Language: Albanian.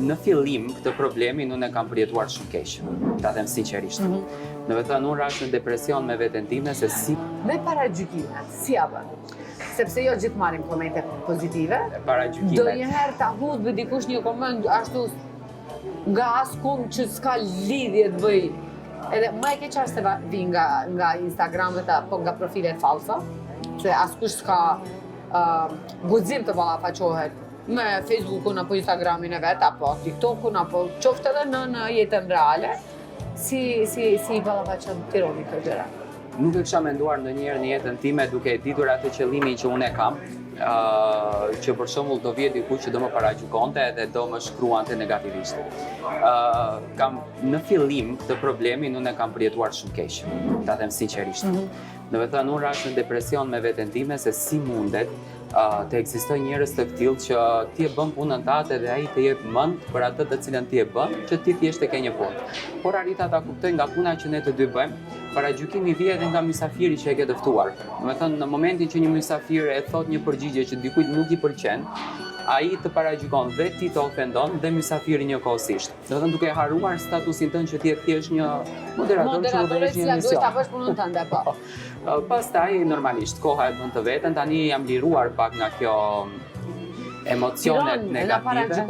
në fillim këtë problemin unë e kam përjetuar shumë keq, ta them sinqerisht. Do të thënë unë rash në depresion me veten time se si Me paragjykimet, si ja bën? Sepse jo gjithë marrim komente pozitive. paragjykimet. Ndonjëherë ta hudhë dikush një koment ashtu nga askund që s'ka lidhje të bëj. Edhe më e keq është se vi nga Instagramet apo nga profile falsa, se askush s'ka guxim të ballafaqohet me Facebookun apo Instagramin e vet apo TikTokun apo qoftë edhe në jetën reale. Si i ballafaqon tironi këto gjëra? Nuk e kisha menduar ndonjëherë në jetën time duke ditur atë qëllimin që unë e kam, që për shembull do vije dikush që do më paragjykonte edhe do më shkruante negativisht. Në fillim këtë problemin unë e kam përjetuar shumë keq, ta them sinqerisht. Do të thënë unë rash në depresion me veten time se si mundet të ekzistojë njerëz të tillë që ti e bën punën tate dhe ai të jep mend për atë të cilën ti e bën, që ti thjesht e ke një punë. Por arrita ta kuptoj nga puna që ne të dy bëjmë, paragjykimi vjen edhe nga mysafiri që e ke dëftuar. Do të thënë në momentin që një mysafir e thot një përgjigje që dikujt nuk i pëlqen, ai të paragjykon dhe ti të ofendon dhe mysafiri njëkohësisht. Do të thënë duke haruar statusin tënd që ti je thjesht një moderator që udhëheq një emision. Duhet ta bësh punën tënde po. Pastaj normalisht koha e bën të veten, tani jam liruar pak nga kjo emocionet negative.